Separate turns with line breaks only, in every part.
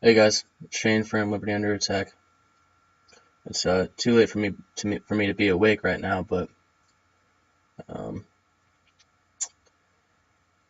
Hey guys, it's Shane from Liberty Under Attack. It's too late for me to be awake right now, but um,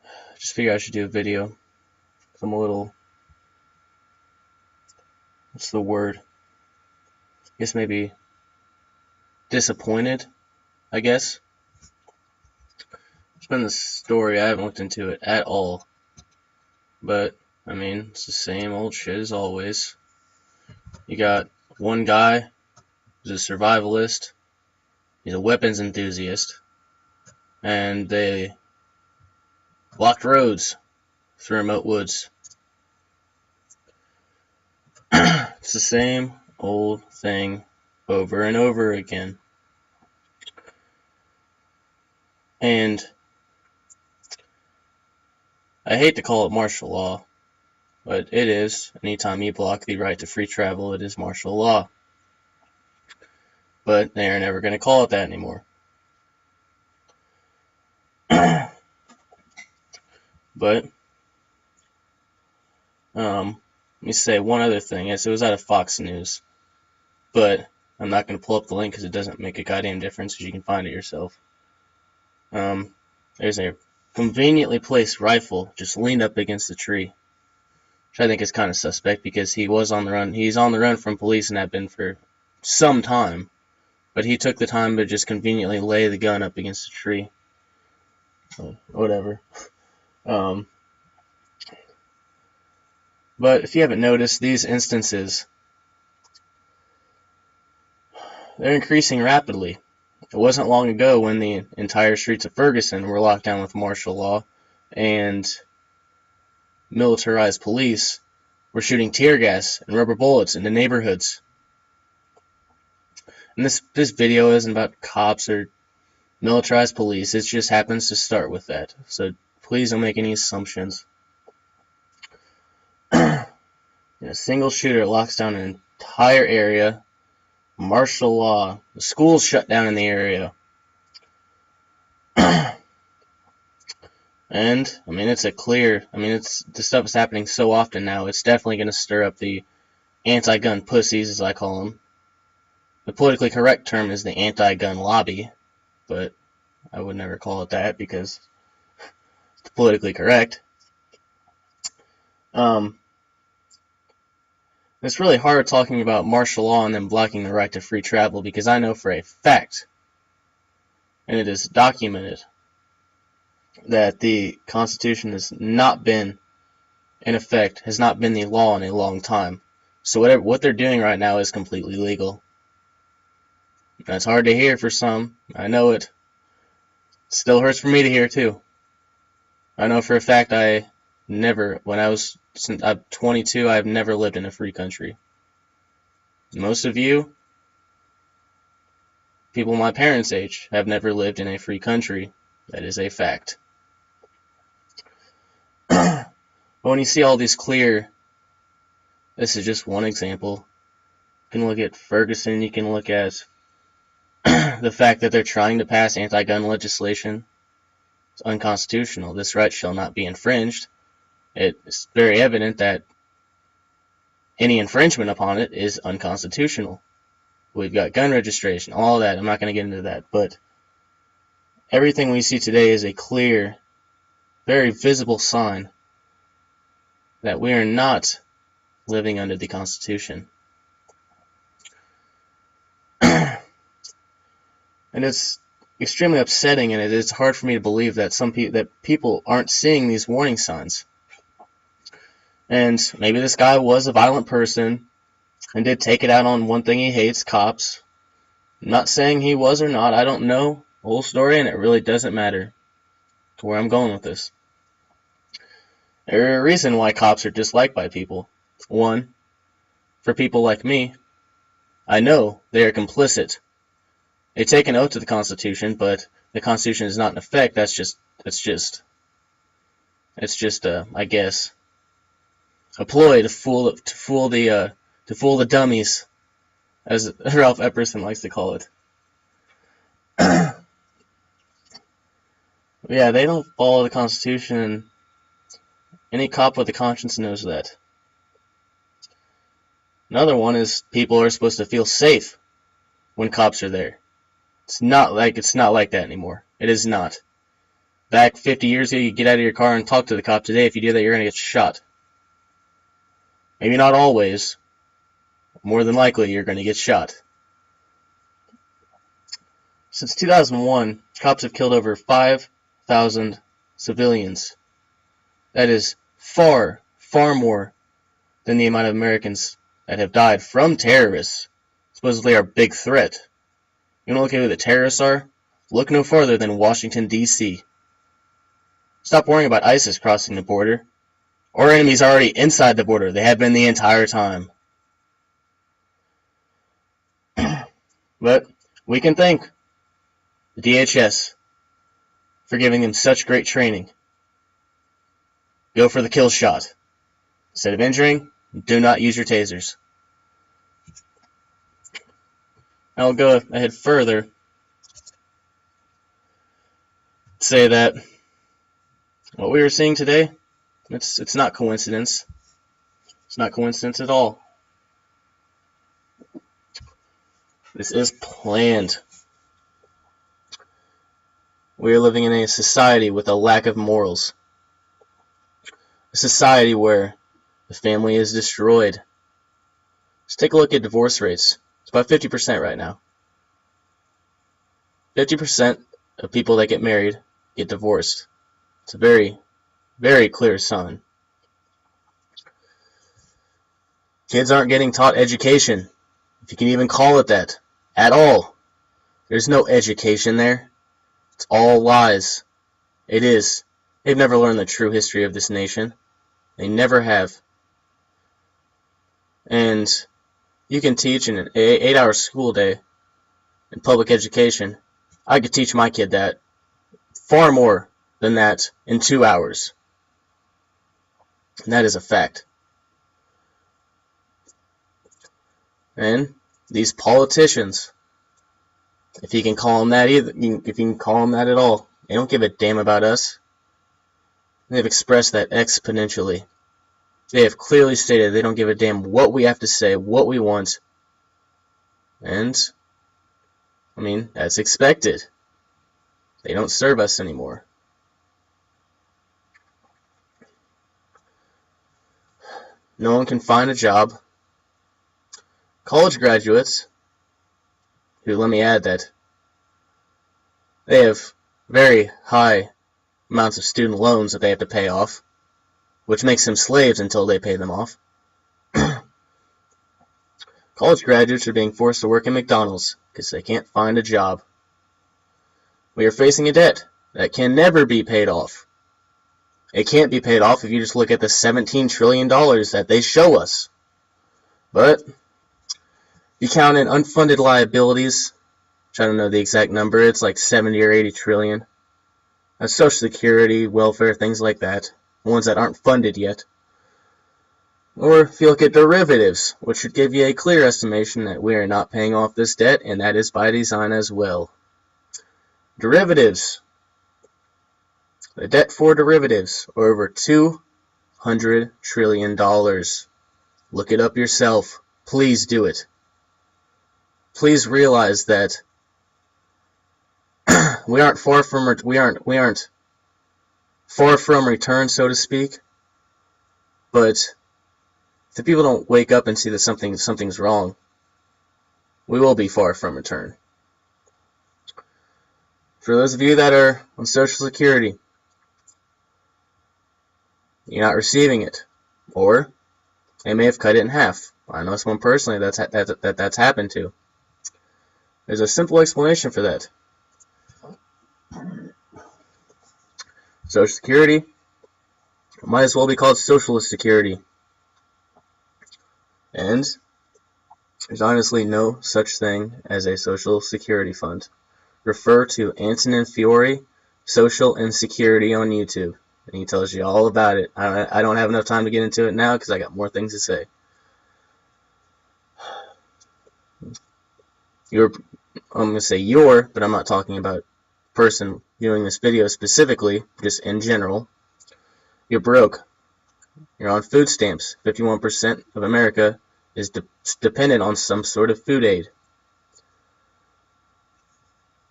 I just figured I should do a video. I'm a little, what's the word? I guess maybe disappointed. I guess it's been this story. I haven't looked into it at all, but I mean it's the same old shit as always. You got one guy who's a survivalist. He's a weapons enthusiast, and they blocked roads through remote woods. It's the same old thing over and over again. And I hate to call it martial law, but it is. Anytime you block the right to free travel, it is martial law. But they are never going to call it that anymore. But let me say one other thing. Yes, it was out of Fox News, but I'm not going to pull up the link because it doesn't make a goddamn difference because you can find it yourself. There's a conveniently placed rifle just leaned up against the tree, which I think is kind of suspect because he was on the run. He's on the run from police and had been for some time, but he took the time to just conveniently lay the gun up against the tree. So, whatever. But if you haven't noticed, these instances, they're increasing rapidly. It wasn't long ago when the entire streets of Ferguson were locked down with martial law and militarized police were shooting tear gas and rubber bullets into neighborhoods. And this video isn't about cops or militarized police. It just happens to start with that. So please don't make any assumptions. A single shooter locks down an entire area. Martial law. The schools shut down in the area. And, I mean, it's this stuff is happening so often now, it's definitely going to stir up the anti-gun pussies, as I call them. The politically correct term is the anti-gun lobby, but I would never call it that because it's politically correct. It's really hard talking about martial law and then blocking the right to free travel because I know for a fact, and it is documented, that the Constitution has not been in effect, has not been the law in a long time. So what they're doing right now is completely legal. That's hard to hear for some. I know it. Still hurts for me to hear too. I know for a fact I'm 22, I've never lived in a free country. Most of you, people my parents' age, have never lived in a free country. That is a fact. But when you see all these clear, this is just one example. You can look at Ferguson, you can look at the fact that they're trying to pass anti-gun legislation. It's unconstitutional. This right shall not be infringed. It's very evident that any infringement upon it is unconstitutional. We've got gun registration, all that. I'm not going to get into that, but everything we see today is a clear, very visible sign that we are not living under the Constitution. And it's extremely upsetting, and it is hard for me to believe that people aren't seeing these warning signs. And maybe this guy was a violent person and did take it out on one thing he hates, cops. I'm not saying he was or not. I don't know the whole story, and it really doesn't matter to where I'm going with this. There's a reason why cops are disliked by people. One, for people like me, I know they are complicit. They take an oath to the Constitution, but the Constitution is not in effect. That's just I guess, a ploy to fool the dummies, as Ralph Epperson likes to call it. Yeah, they don't follow the Constitution. Any cop with a conscience knows that. Another one is people are supposed to feel safe when cops are there. It's not like that anymore. It is not. Back 50 years ago, you get out of your car and talk to the cop. Today, if you do that, you're going to get shot. Maybe not always. More than likely, you're going to get shot. Since 2001, cops have killed over 5,000 civilians. That is far, far more than the amount of Americans that have died from terrorists, supposedly our big threat. You want to look at who the terrorists are? Look no farther than Washington, D.C. Stop worrying about ISIS crossing the border. Our enemies are already inside the border. They have been the entire time. But we can thank the DHS for giving them such great training. Go for the kill shot. Instead of injuring, do not use your tasers. I'll go ahead further. Say that what we are seeing today, it's not coincidence. It's not coincidence at all. This is planned. We are living in a society with a lack of morals. A society where the family is destroyed. Just take a look at divorce rates. It's about 50% right now. 50% of people that get married get divorced. It's a very, very clear sign. Kids aren't getting taught education, if you can even call it that, at all. There's no education there. It's all lies. It is. They've never learned the true history of this nation. They never have. And you can teach in an 8-hour school day in public education. I could teach my kid that far more than that in 2 hours. And that is a fact. And these politicians, if you can call them that if you can call them that at all, they don't give a damn about us. They've expressed that exponentially. They have clearly stated they don't give a damn what we have to say, what we want. And, I mean, that's expected. They don't serve us anymore. No one can find a job. College graduates, who, let me add that, they have very high amounts of student loans that they have to pay off, which makes them slaves until they pay them off. College graduates are being forced to work at McDonald's because they can't find a job. We are facing a debt that can never be paid off. It can't be paid off if you just look at the $17 trillion that they show us. But you count in unfunded liabilities, which I don't know the exact number, it's like 70 or 80 trillion. That's Social Security, welfare, things like that. The ones that aren't funded yet. Or if you look at derivatives, which should give you a clear estimation that we are not paying off this debt, and that is by design as well. Derivatives. The debt for derivatives are over $200 trillion. Look it up yourself. Please do it. Please realize that we aren't far from return, so to speak. But if the people don't wake up and see that something's wrong, we will be far from return. For those of you that are on Social Security, you're not receiving it, or they may have cut it in half. I know someone personally that's happened to. There's a simple explanation for that. Social Security might as well be called Socialist Security. And there's honestly no such thing as a Social Security fund. Refer to Antonin Fiore, Social Insecurity on YouTube, and he tells you all about it. I don't have enough time to get into it now because I got more things to say. I'm going to say but I'm not talking about person viewing this video specifically, just in general. You're broke. You're on food stamps. 51% of America is dependent on some sort of food aid.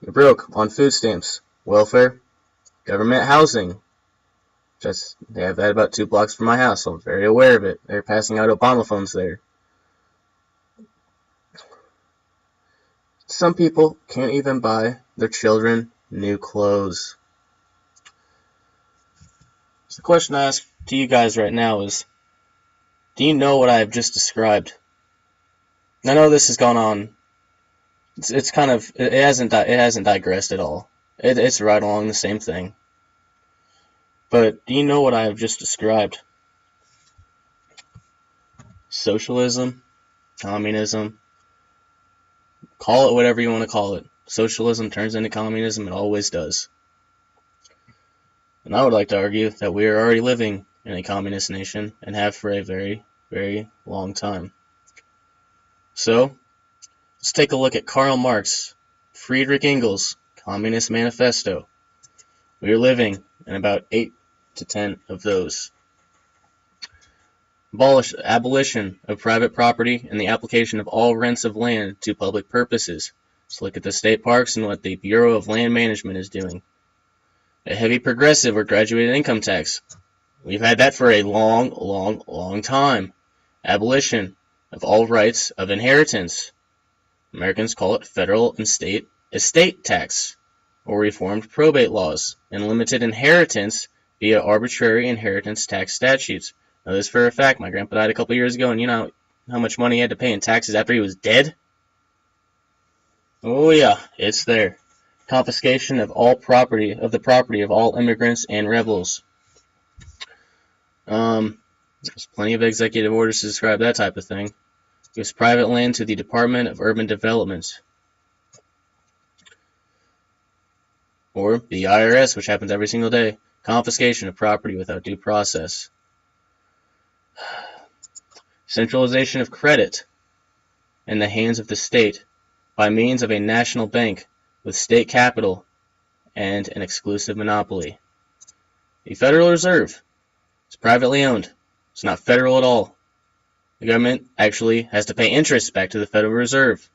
You're broke on food stamps, welfare, government housing. They have that about 2 blocks from my house, so I'm very aware of it. They're passing out Obama phones there. Some people can't even buy their children new clothes. So the question I ask to you guys right now is, do you know what I have just described? I know this has gone on. It hasn't digressed at all. It's right along the same thing. But do you know what I have just described? Socialism, communism, call it whatever you want to call it. Socialism turns into communism. It always does. And I would like to argue that we are already living in a communist nation and have for a very, very long time. So, let's take a look at Karl Marx, Friedrich Engels' Communist Manifesto. We are living in about 8 to 10 of those. Abolition of private property and the application of all rents of land to public purposes. Let's look at the state parks and what the Bureau of Land Management is doing. A heavy progressive or graduated income tax. We've had that for a long, long, long time. Abolition of all rights of inheritance. Americans call it federal and state estate tax, or reformed probate laws, and limited inheritance via arbitrary inheritance tax statutes. Now this for a fact, my grandpa died a couple years ago, and you know how much money he had to pay in taxes after he was dead? Oh yeah, it's there. Confiscation of all property, of the property of all immigrants and rebels. There's plenty of executive orders to describe that type of thing. Gives private land to the Department of Urban Development. Or the IRS, which happens every single day. Confiscation of property without due process. Centralization of credit in the hands of the state by means of a national bank with state capital and an exclusive monopoly. The Federal Reserve is privately owned. It's not federal at all. The government actually has to pay interest back to the Federal Reserve.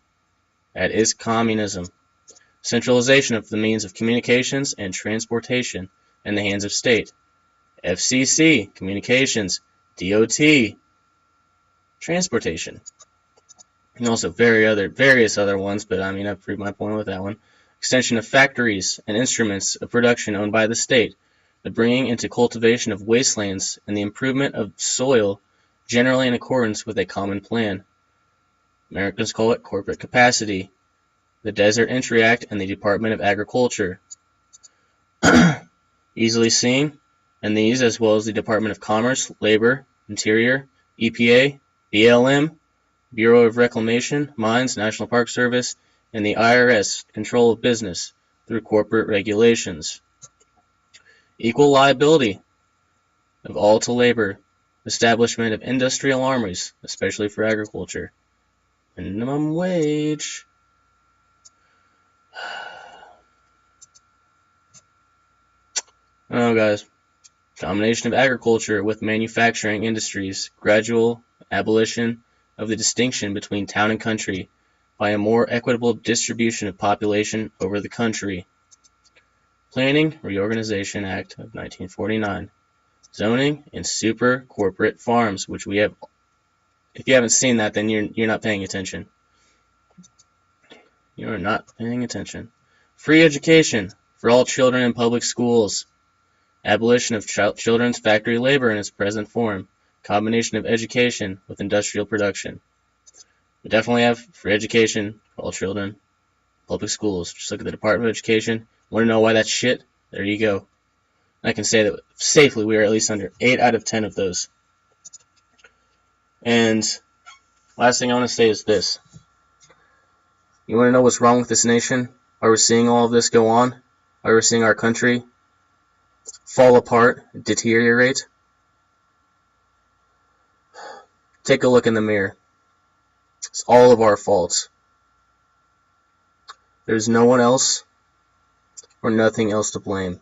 That is communism. Centralization of the means of communications and transportation in the hands of state. FCC, communications, DOT, transportation. And also various other ones, but I mean, I've proved my point with that one. Extension of factories and instruments of production owned by the state. The bringing into cultivation of wastelands and the improvement of soil generally in accordance with a common plan. Americans call it corporate capacity. The Desert Entry Act and the Department of Agriculture. Easily seen, and these, as well as the Department of Commerce, Labor, Interior, EPA, BLM, Bureau of Reclamation, Mines, National Park Service, and the IRS control of business through corporate regulations. Equal liability of all to labor. Establishment of industrial armies, especially for agriculture. Minimum wage. Oh, guys. Combination of agriculture with manufacturing industries. Gradual abolition of the distinction between town and country by a more equitable distribution of population over the country. Planning Reorganization Act of 1949. Zoning and super corporate farms, which we have. If you haven't seen that, then you're not paying attention. You are not paying attention. Free education for all children in public schools. Abolition of children's factory labor in its present form. Combination of education with industrial production. We definitely have free education for all children. Public schools. Just look at the Department of Education. Want to know why that's shit? There you go. I can say that safely we are at least under 8 out of 10 of those. And last thing I want to say is this. You want to know what's wrong with this nation? Are we seeing all of this go on? Are we seeing our country fall apart, deteriorate? Take a look in the mirror. It's all of our faults. There's no one else or nothing else to blame.